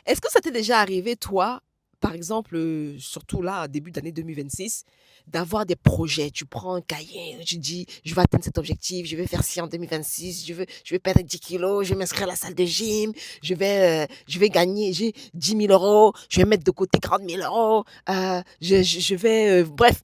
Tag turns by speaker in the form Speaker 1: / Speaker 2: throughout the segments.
Speaker 1: Est-ce que ça t'est déjà arrivé, toi, par exemple, surtout là, début d'année 2026, d'avoir des projets? Tu prends un cahier, tu dis: «Je vais atteindre cet objectif, je vais faire ci en 2026, je vais perdre 10 kilos, je vais m'inscrire à la salle de gym, je vais gagner, j'ai 10 000 €, je vais mettre de côté 40 000 €, je vais», bref,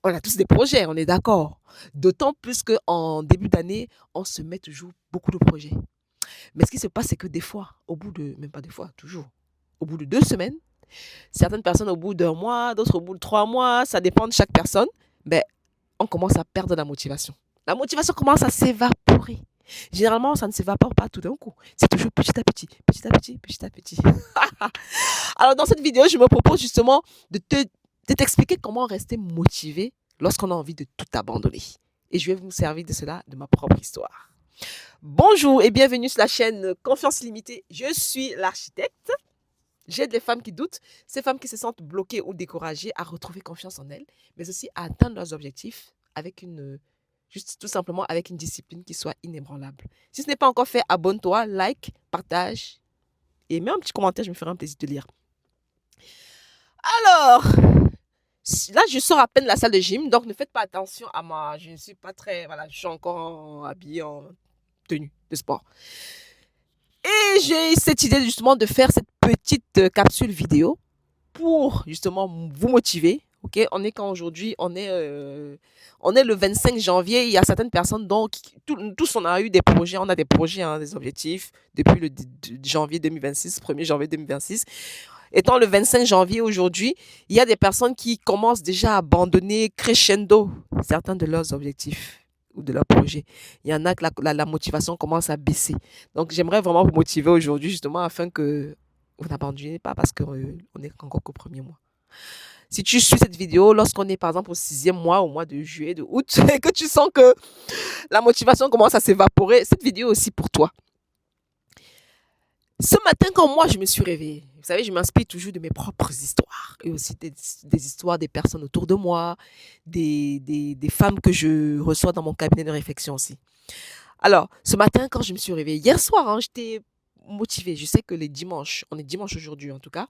Speaker 1: on a tous des projets, on est d'accord. D'autant plus qu'en début d'année, on se met toujours beaucoup de projets. Mais ce qui se passe, c'est que des fois, au bout de, même pas des fois, toujours, au bout de 2 semaines, certaines personnes au bout d'un mois, d'autres au bout de 3 mois, ça dépend de chaque personne, ben, on commence à perdre la motivation. La motivation commence à s'évaporer. Généralement, ça ne s'évapore pas tout d'un coup. C'est toujours petit à petit, petit à petit, petit à petit. Alors, dans cette vidéo, je me propose justement de t'expliquer comment rester motivé lorsqu'on a envie de tout abandonner. Et je vais vous servir de cela, de ma propre histoire. Bonjour et bienvenue sur la chaîne Confiance Limitée. Je suis l'architecte. J'aide les femmes qui doutent, ces femmes qui se sentent bloquées ou découragées à retrouver confiance en elles, mais aussi à atteindre leurs objectifs avec juste tout simplement avec une discipline qui soit inébranlable. Si ce n'est pas encore fait, abonne-toi, like, partage et mets un petit commentaire, je me ferai un plaisir de te lire. Alors, là, je sors à peine de la salle de gym, donc ne faites pas attention à moi. Je ne suis pas très, voilà, je suis encore habillée en tenue de sport. Et j'ai cette idée justement de faire cette petite capsule vidéo pour justement vous motiver. Ok, on est quand aujourd'hui, on est le 25 janvier. Il y a certaines personnes donc tous on a eu des projets, on a des projets, hein, des objectifs depuis le janvier 2026, 1er janvier 2026. Étant le 25 janvier aujourd'hui, il y a des personnes qui commencent déjà à abandonner crescendo certains de leurs objectifs ou de leurs projets. Il y en a que la motivation commence à baisser. Donc, j'aimerais vraiment vous motiver aujourd'hui justement afin que vous n'abandonnez pas parce qu'on n'est encore qu'au premier mois. Si tu suis cette vidéo lorsqu'on est par exemple au 6e mois, au mois de juillet, de août, et que tu sens que la motivation commence à s'évaporer, cette vidéo est aussi pour toi. Ce matin, quand moi je me suis réveillée, vous savez, je m'inspire toujours de mes propres histoires et aussi des histoires des personnes autour de moi, des femmes que je reçois dans mon cabinet de réflexion aussi. Alors, ce matin, quand je me suis réveillée, hier soir, hein, j'étais motivée. Je sais que les dimanches, on est dimanche aujourd'hui en tout cas,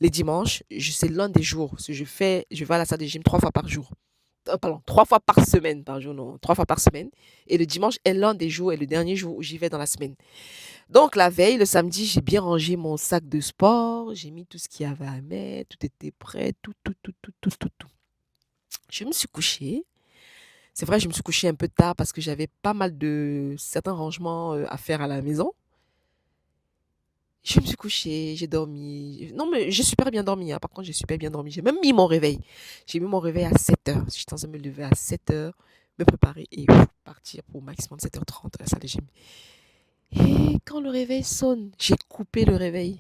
Speaker 1: les dimanches, c'est l'un des jours. Je vais à la salle de gym 3 fois par jour. Pardon, 3 fois par semaine, par jour, non, 3 fois par semaine. Et le dimanche est l'un des jours et le dernier jour où j'y vais dans la semaine. Donc, la veille, le samedi, j'ai bien rangé mon sac de sport, j'ai mis tout ce qu'il y avait à mettre, tout était prêt, tout, tout, tout, tout, tout, tout, tout. Je me suis couchée. C'est vrai, je me suis couchée un peu tard parce que j'avais pas mal de certains rangements à faire à la maison. Je me suis couchée, j'ai dormi. Non, mais j'ai super bien dormi, hein. Par contre, j'ai super bien dormi. J'ai même mis mon réveil. J'ai mis mon réveil à 7 heures. J'étais en train de me lever à 7 heures, me préparer et partir pour maximum 7h30 à la salle de gym. Et quand le réveil sonne, j'ai coupé le réveil.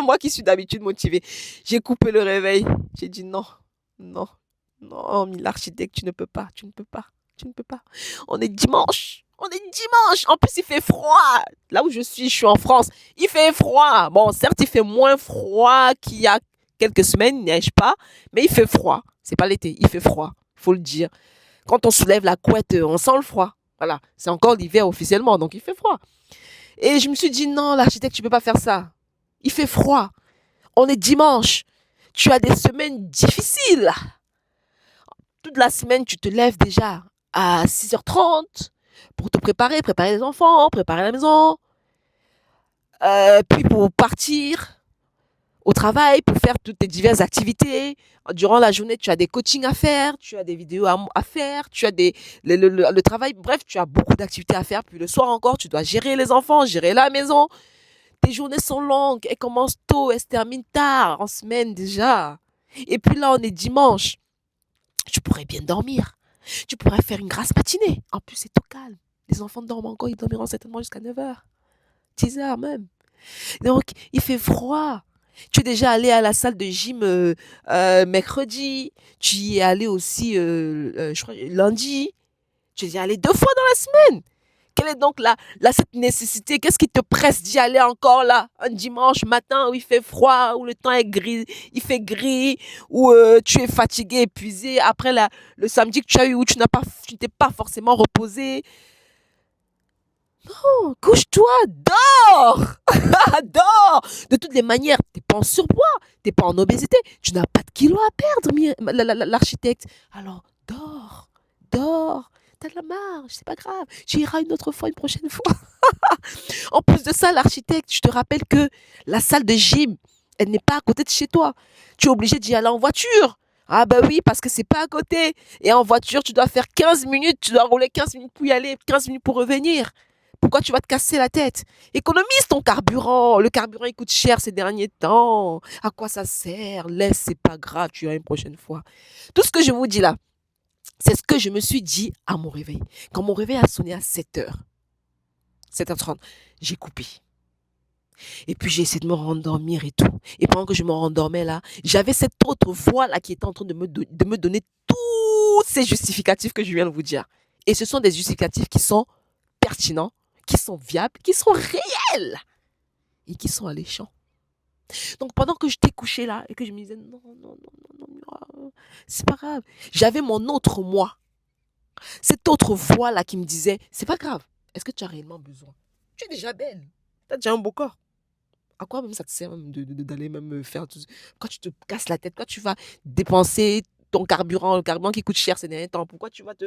Speaker 1: Moi qui suis d'habitude motivée, j'ai coupé le réveil. J'ai dit non, non, non, l'architecte, tu ne peux pas, tu ne peux pas, tu ne peux pas. On est dimanche. On est dimanche. En plus, il fait froid. Là où je suis en France. Il fait froid. Bon, certes, il fait moins froid qu'il y a quelques semaines, il neige pas, mais il fait froid. C'est pas l'été, il fait froid. Faut le dire. Quand on soulève la couette, on sent le froid. Voilà. C'est encore l'hiver officiellement, donc il fait froid. Et je me suis dit, non, l'architecte, tu peux pas faire ça. Il fait froid. On est dimanche. Tu as des semaines difficiles. Toute la semaine, tu te lèves déjà à 6h30 pour te préparer les enfants, préparer la maison. Puis pour partir au travail, pour faire toutes tes diverses activités. Durant la journée, tu as des coachings à faire, tu as des vidéos à faire, tu as le travail. Bref, tu as beaucoup d'activités à faire. Puis le soir encore, tu dois gérer les enfants, gérer la maison. Tes journées sont longues, elles commencent tôt, elles se terminent tard, en semaine déjà. Et puis là, on est dimanche. Tu pourrais bien dormir. Tu pourrais faire une grasse matinée. En plus, c'est tout calme. Les enfants dorment encore, ils dormiront certainement jusqu'à 9h, 10h même. Donc, il fait froid. Tu es déjà allé à la salle de gym mercredi. Tu y es allé aussi, je crois, lundi. Tu y es allé 2 fois dans la semaine. Quelle est donc cette nécessité? Qu'est-ce qui te presse d'y aller encore là, un dimanche matin où il fait froid, où le temps est gris, il fait gris, où tu es fatigué, épuisé, après le samedi que tu as eu où tu t'es pas forcément reposé. Non, couche-toi, dors! Dors! De toutes les manières, t'es pas en surpoids, t'es pas en obésité, tu n'as pas de kilos à perdre, l'architecte. Alors, dors, dors. T'as de la marge, c'est pas grave. Tu iras une autre fois, une prochaine fois. En plus de ça, l'architecte, je te rappelle que la salle de gym, elle n'est pas à côté de chez toi. Tu es obligé d'y aller en voiture. Ah bah oui, parce que c'est pas à côté. Et en voiture, tu dois faire 15 minutes, tu dois rouler 15 minutes pour y aller, 15 minutes pour revenir. Pourquoi tu vas te casser la tête? Économise ton carburant. Le carburant, il coûte cher ces derniers temps. À quoi ça sert? Laisse, c'est pas grave, tu iras une prochaine fois. Tout ce que je vous dis là, c'est ce que je me suis dit à mon réveil. Quand mon réveil a sonné à 7h, 7h30, j'ai coupé. Et puis j'ai essayé de me rendormir et tout. Et pendant que je me rendormais là, j'avais cette autre voix là qui était en train de me donner tous ces justificatifs que je viens de vous dire. Et ce sont des justificatifs qui sont pertinents, qui sont viables, qui sont réels et qui sont alléchants. Donc pendant que j'étais couché là et que je me disais non, non, non, non, non, c'est pas grave. J'avais mon autre moi. Cette autre voix là qui me disait c'est pas grave. Est-ce que tu as réellement besoin? Tu es déjà belle. Tu as déjà un beau corps. À quoi même ça te sert même d'aller même faire tout quand tu te casses la tête, quand tu vas dépenser ton carburant, le carburant qui coûte cher ces derniers temps, pourquoi tu vas te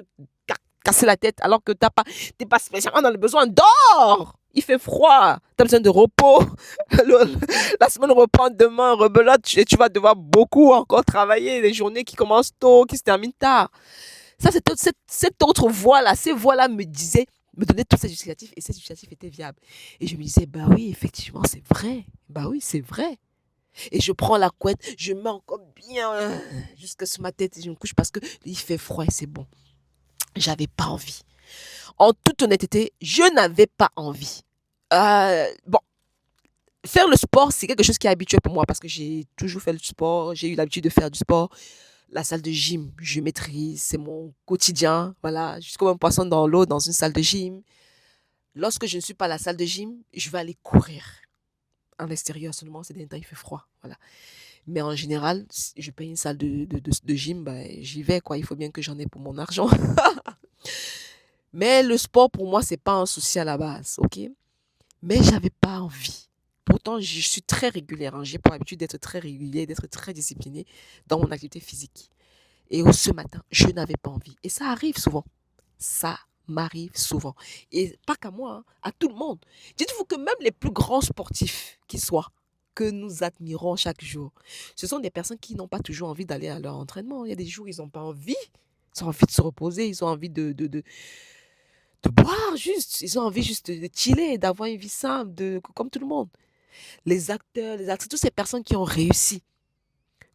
Speaker 1: casser la tête alors que t'es pas spécialement dans le besoin? Dors! Il fait froid, tu as besoin de repos. La semaine reprend demain, rebelote, et tu vas devoir beaucoup encore travailler, les journées qui commencent tôt, qui se terminent tard. Ça, c'est cette autre voix-là, ces voix-là me donnaient tous ces justificatifs et ces justificatifs étaient viables. Et je me disais, bah oui, effectivement, c'est vrai. Bah oui, c'est vrai. Et je prends la couette, je mets encore bien jusque sur ma tête et je me couche parce que il fait froid et c'est bon. J'avais pas envie. En toute honnêteté, je n'avais pas envie. Bon, faire le sport, c'est quelque chose qui est habituel pour moi parce que j'ai toujours fait le sport, j'ai eu l'habitude de faire du sport. La salle de gym, je maîtrise, c'est mon quotidien. Voilà, je suis comme un poisson dans l'eau dans une salle de gym. Lorsque je ne suis pas à la salle de gym, je vais aller courir à l'extérieur seulement. C'est des temps, il fait froid. Voilà. Mais en général, si je paye une salle de gym, ben, j'y vais, quoi. Il faut bien que j'en ai pour mon argent. Mais le sport, pour moi, c'est pas un souci à la base, ok? Mais j'avais pas envie. Pourtant, je suis très régulière, hein. J'ai pour habitude d'être très régulière, d'être très disciplinée dans mon activité physique. Et ce matin, je n'avais pas envie. Et ça arrive souvent. Ça m'arrive souvent. Et pas qu'à moi, hein, à tout le monde. Dites-vous que même les plus grands sportifs qui soient, que nous admirons chaque jour, ce sont des personnes qui n'ont pas toujours envie d'aller à leur entraînement. Il y a des jours où ils n'ont pas envie. Ils ont envie de se reposer, ils ont envie de boire juste. Ils ont envie juste de chiller, d'avoir une vie simple, comme tout le monde. Les acteurs, les actrices, toutes ces personnes qui ont réussi,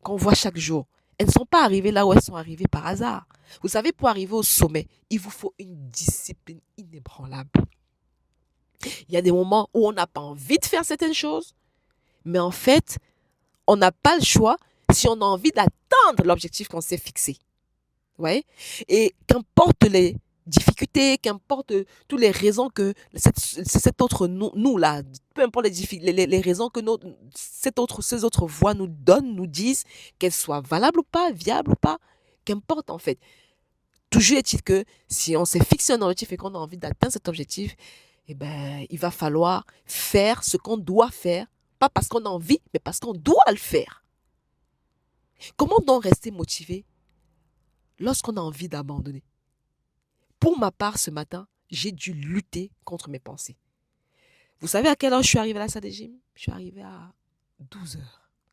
Speaker 1: qu'on voit chaque jour, elles ne sont pas arrivées là où elles sont arrivées par hasard. Vous savez, pour arriver au sommet, il vous faut une discipline inébranlable. Il y a des moments où on n'a pas envie de faire certaines choses, mais en fait, on n'a pas le choix si on a envie d'atteindre l'objectif qu'on s'est fixé. Ouais. Et qu'importe les difficultés, qu'importe toutes les raisons que cet autre nous là, peu importe les raisons que ces autres voix nous donnent, nous disent, qu'elles soient valables ou pas, viables ou pas, qu'importe en fait. Toujours est-il que si on s'est fixé un objectif et qu'on a envie d'atteindre cet objectif, eh ben, il va falloir faire ce qu'on doit faire, pas parce qu'on a envie, mais parce qu'on doit le faire. Comment donc rester motivé lorsqu'on a envie d'abandonner? Pour ma part, ce matin, j'ai dû lutter contre mes pensées. Vous savez à quelle heure je suis arrivée à la salle de gym? Je suis arrivée à 12h.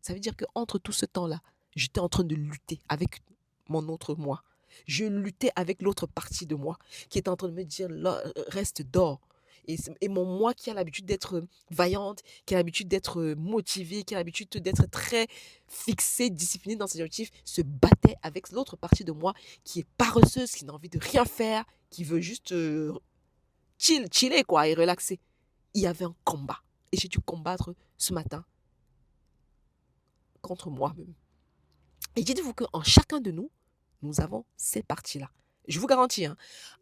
Speaker 1: Ça veut dire qu'entre tout ce temps-là, j'étais en train de lutter avec mon autre moi. Je luttais avec l'autre partie de moi qui était en train de me dire reste, dors. Et mon moi qui a l'habitude d'être vaillante, qui a l'habitude d'être motivée, qui a l'habitude d'être très fixée, disciplinée dans ses objectifs, se battait avec l'autre partie de moi qui est paresseuse, qui n'a envie de rien faire, qui veut juste chiller quoi et relaxer. Il y avait un combat. Et j'ai dû combattre ce matin contre moi-même. Et dites-vous qu'en chacun de nous, nous avons cette partie-là. Je vous garantis, hein,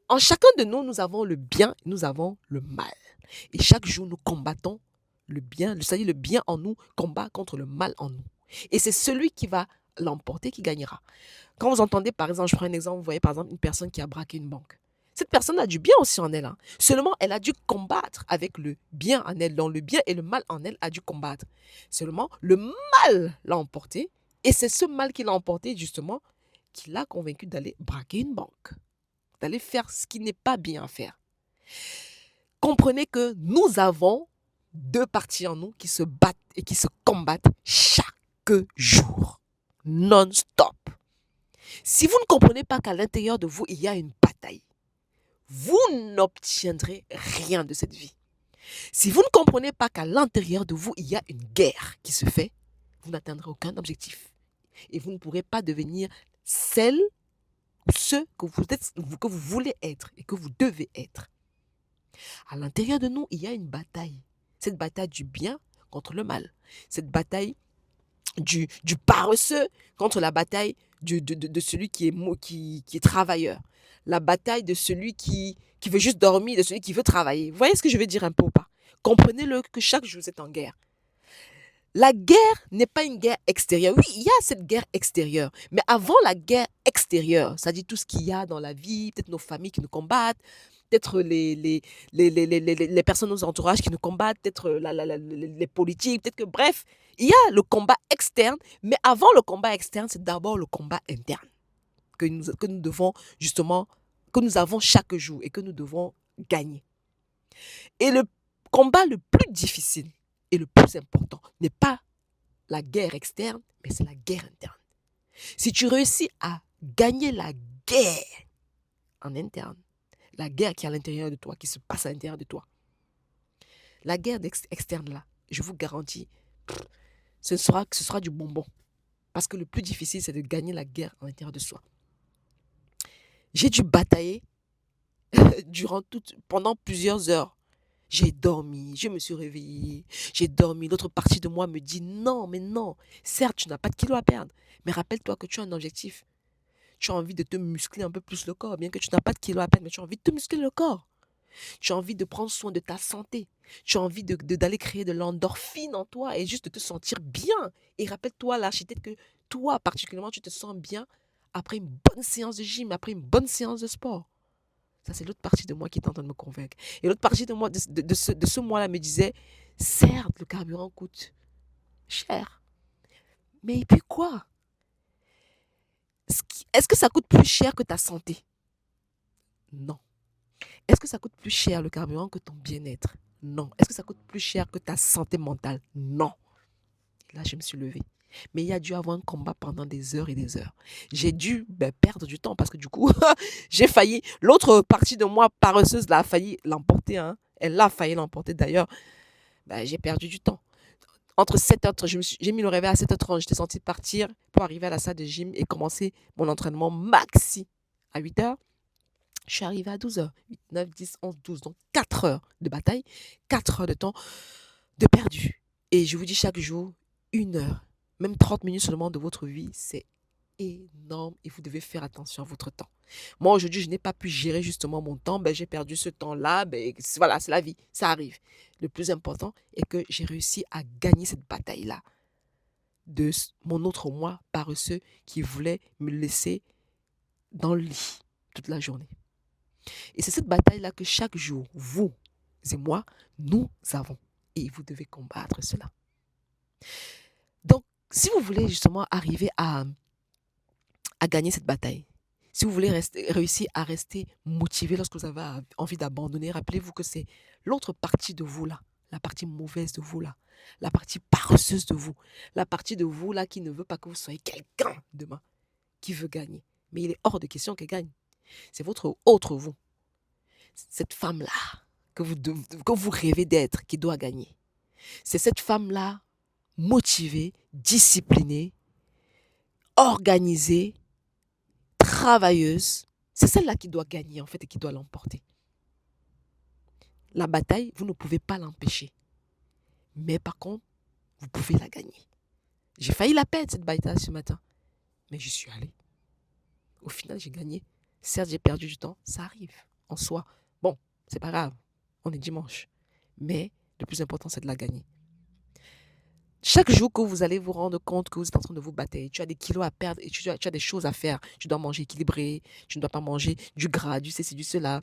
Speaker 1: en chacun de nous, nous avons le bien, nous avons le mal. Et chaque jour, nous combattons le bien, c'est-à-dire le bien en nous combat contre le mal en nous. Et c'est celui qui va l'emporter qui gagnera. Quand vous entendez, par exemple, je prends un exemple, vous voyez par exemple une personne qui a braqué une banque. Cette personne a du bien aussi en elle, hein. Seulement, elle a dû combattre avec le bien en elle. Donc, le bien et le mal en elle a dû combattre. Seulement, le mal l'a emporté. Et c'est ce mal qui l'a emporté, justement, qui l'a convaincu d'aller braquer une banque, d'aller faire ce qui n'est pas bien à faire. Comprenez que nous avons deux parties en nous qui se battent et qui se combattent chaque jour, non-stop. Si vous ne comprenez pas qu'à l'intérieur de vous, il y a une bataille, vous n'obtiendrez rien de cette vie. Si vous ne comprenez pas qu'à l'intérieur de vous, il y a une guerre qui se fait, vous n'atteindrez aucun objectif. Et vous ne pourrez pas devenir celle ou ceux que vous êtes, que vous voulez être et que vous devez être. À l'intérieur de nous, il y a une bataille. Cette bataille du bien contre le mal. Cette bataille du paresseux contre la bataille de celui qui est travailleur. La bataille de celui qui veut juste dormir, de celui qui veut travailler. Vous voyez ce que je veux dire un peu ou pas? Comprenez-le que chaque jour, vous êtes en guerre. La guerre n'est pas une guerre extérieure. Oui, il y a cette guerre extérieure. Mais avant la guerre extérieure, c'est-à-dire tout ce qu'il y a dans la vie, peut-être nos familles qui nous combattent, peut-être les personnes, nos entourages qui nous combattent, peut-être les politiques, peut-être que, bref, il y a le combat externe, mais avant le combat externe, c'est d'abord le combat interne que nous devons justement, que nous avons chaque jour et que nous devons gagner. Et le combat le plus difficile et le plus important n'est pas la guerre externe, mais c'est la guerre interne. Si tu réussis à gagner la guerre en interne, la guerre qui est à l'intérieur de toi, qui se passe à l'intérieur de toi, la guerre externe là, je vous garantis, ce sera du bonbon. Parce que le plus difficile, c'est de gagner la guerre à l'intérieur de soi. J'ai dû batailler pendant plusieurs heures. J'ai dormi, je me suis réveillée, j'ai dormi. L'autre partie de moi me dit non, mais non. Certes, tu n'as pas de kilos à perdre, mais rappelle-toi que tu as un objectif. Tu as envie de te muscler un peu plus le corps, bien que tu n'as pas de kilos à perdre, mais tu as envie de te muscler le corps. Tu as envie de prendre soin de ta santé. Tu as envie d'aller créer de l'endorphine en toi et juste de te sentir bien. Et rappelle-toi, l'architecte, que toi, particulièrement, tu te sens bien après une bonne séance de gym, après une bonne séance de sport. Ça, c'est l'autre partie de moi qui est en train de me convaincre. Et l'autre partie de moi, de ce mois-là, me disait, certes, le carburant coûte cher. Mais et puis quoi? Est-ce que ça coûte plus cher que ta santé? Non. Est-ce que ça coûte plus cher le carburant que ton bien-être? Non. Est-ce que ça coûte plus cher que ta santé mentale? Non. Là, je me suis levée. Mais il y a dû avoir un combat pendant des heures et des heures. J'ai dû perdre du temps parce que du coup, j'ai failli. L'autre partie de moi paresseuse là, a failli l'emporter. Hein. Elle a failli l'emporter d'ailleurs. J'ai perdu du temps. Entre 7h30, j'ai mis le réveil à 7h30. J'étais censée partir pour arriver à la salle de gym et commencer mon entraînement maxi à 8h. Je suis arrivée à 12h. 8, 9, 10, 11, 12. Donc 4 heures de bataille, 4 heures de temps de perdu. Et je vous dis chaque jour, 1 heure, même 30 minutes seulement de votre vie, c'est énorme et vous devez faire attention à votre temps. Moi, aujourd'hui, je n'ai pas pu gérer justement mon temps. J'ai perdu ce temps-là. Voilà, c'est la vie. Ça arrive. Le plus important est que j'ai réussi à gagner cette bataille-là de mon autre moi paresseux qui voulait me laisser dans le lit toute la journée. Et c'est cette bataille-là que chaque jour, vous et moi, nous avons. Et vous devez combattre cela. Donc, si vous voulez justement arriver à gagner cette bataille, si vous voulez réussir à rester motivé lorsque vous avez envie d'abandonner, rappelez-vous que c'est l'autre partie de vous là, la partie mauvaise de vous là, la partie paresseuse de vous, la partie de vous là qui ne veut pas que vous soyez quelqu'un demain, qui veut gagner. Mais il est hors de question qu'elle gagne. C'est votre autre vous, cette femme-là que vous rêvez d'être, qui doit gagner. C'est cette femme-là motivée, disciplinée, organisée, travailleuse. C'est celle-là qui doit gagner en fait et qui doit l'emporter. La bataille, vous ne pouvez pas l'empêcher. Mais par contre, vous pouvez la gagner. J'ai failli la perdre cette bataille ce matin. Mais j'y suis allée. Au final, j'ai gagné. Certes, j'ai perdu du temps. Ça arrive en soi. Bon, c'est pas grave. On est dimanche. Mais le plus important, c'est de la gagner. Chaque jour que vous allez vous rendre compte que vous êtes en train de vous battre, tu as des kilos à perdre et tu as des choses à faire. Tu dois manger équilibré, tu ne dois pas manger du gras, du ceci, du cela.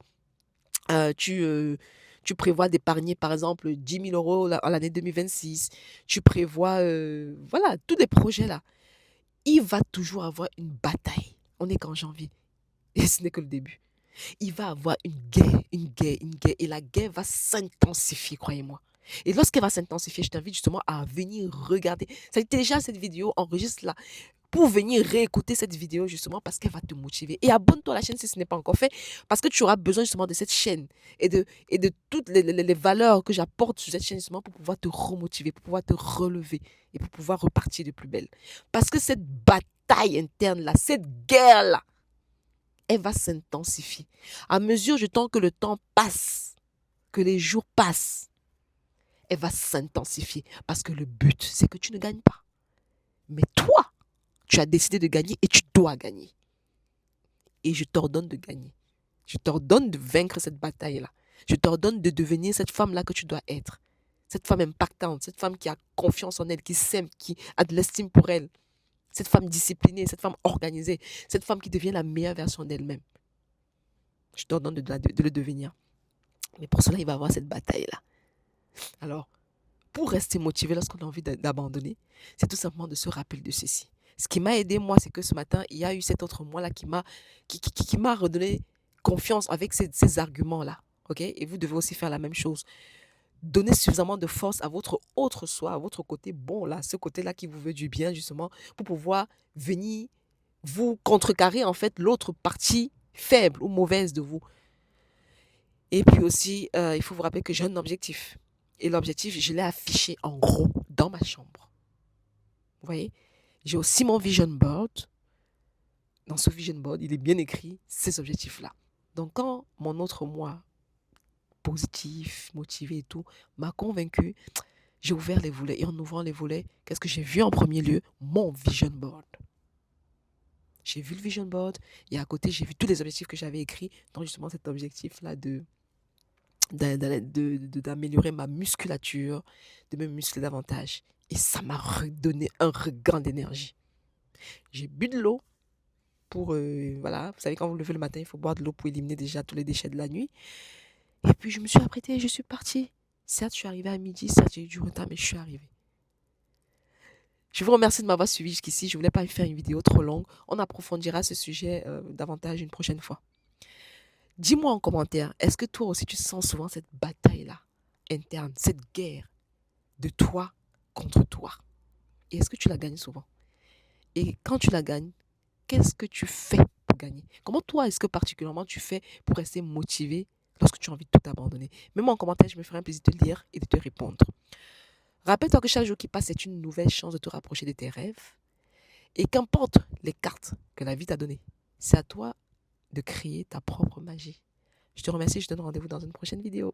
Speaker 1: Heu, tu, heu, tu prévois d'épargner, par exemple, 10 000 € en l'année 2026. Tu prévois, voilà, tous les projets là. Il va toujours avoir une bataille. On est qu'en janvier et ce n'est que le début. Il va avoir une guerre, une guerre, une guerre et la guerre va s'intensifier, croyez-moi. Et lorsqu'elle va s'intensifier, je t'invite justement à venir regarder. Ça déjà cette vidéo, enregistre-la pour venir réécouter cette vidéo justement parce qu'elle va te motiver. Et abonne-toi à la chaîne si ce n'est pas encore fait parce que tu auras besoin justement de cette chaîne et de toutes les valeurs que j'apporte sur cette chaîne justement pour pouvoir te remotiver, pour pouvoir te relever et pour pouvoir repartir de plus belle. Parce que cette bataille interne là, cette guerre là, elle va s'intensifier. À mesure du temps que le temps passe, que les jours passent, elle va s'intensifier parce que le but, c'est que tu ne gagnes pas. Mais toi, tu as décidé de gagner et tu dois gagner. Et je t'ordonne de gagner. Je t'ordonne de vaincre cette bataille-là. Je t'ordonne de devenir cette femme-là que tu dois être. Cette femme impactante, cette femme qui a confiance en elle, qui s'aime, qui a de l'estime pour elle. Cette femme disciplinée, cette femme organisée, cette femme qui devient la meilleure version d'elle-même. Je t'ordonne de le devenir. Mais pour cela, il va y avoir cette bataille-là. Alors, pour rester motivé lorsqu'on a envie d'abandonner, c'est tout simplement de se rappeler de ceci. Ce qui m'a aidé, moi, c'est que ce matin, il y a eu cet autre moi-là qui m'a redonné confiance avec ces arguments-là. OK? Et vous devez aussi faire la même chose. Donnez suffisamment de force à votre autre soi, à votre côté bon, là, ce côté-là qui vous veut du bien, justement, pour pouvoir venir vous contrecarrer, en fait, l'autre partie faible ou mauvaise de vous. Et puis aussi, il faut vous rappeler que j'ai un objectif. Et l'objectif, je l'ai affiché en gros dans ma chambre. Vous voyez? J'ai aussi mon vision board. Dans ce vision board, il est bien écrit ces objectifs-là. Donc, quand mon autre moi, positif, motivé et tout, m'a convaincu, j'ai ouvert les volets. Et en ouvrant les volets, qu'est-ce que j'ai vu en premier lieu? Mon vision board. J'ai vu le vision board et à côté, j'ai vu tous les objectifs que j'avais écrits dans justement cet objectif-là d'améliorer ma musculature, de me muscler davantage. Et ça m'a redonné un regain d'énergie. J'ai bu de l'eau pour, voilà, vous savez, quand vous levez le matin, il faut boire de l'eau pour éliminer déjà tous les déchets de la nuit. Et puis, je me suis apprêtée et je suis partie. Certes, je suis arrivée à midi, certes, j'ai eu du retard, mais je suis arrivée. Je vous remercie de m'avoir suivi jusqu'ici. Je ne voulais pas faire une vidéo trop longue. On approfondira ce sujet davantage une prochaine fois. Dis-moi en commentaire, est-ce que toi aussi tu sens souvent cette bataille-là interne, cette guerre de toi contre toi? Et est-ce que tu la gagnes souvent? Et quand tu la gagnes, qu'est-ce que tu fais pour gagner? Comment toi, est-ce que particulièrement tu fais pour rester motivé lorsque tu as envie de tout abandonner? Mets-moi en commentaire, je me ferai un plaisir de te lire et de te répondre. Rappelle-toi que chaque jour qui passe est une nouvelle chance de te rapprocher de tes rêves. Et qu'importe les cartes que la vie t'a données, c'est à toi de créer ta propre magie. Je te remercie, je te donne rendez-vous dans une prochaine vidéo.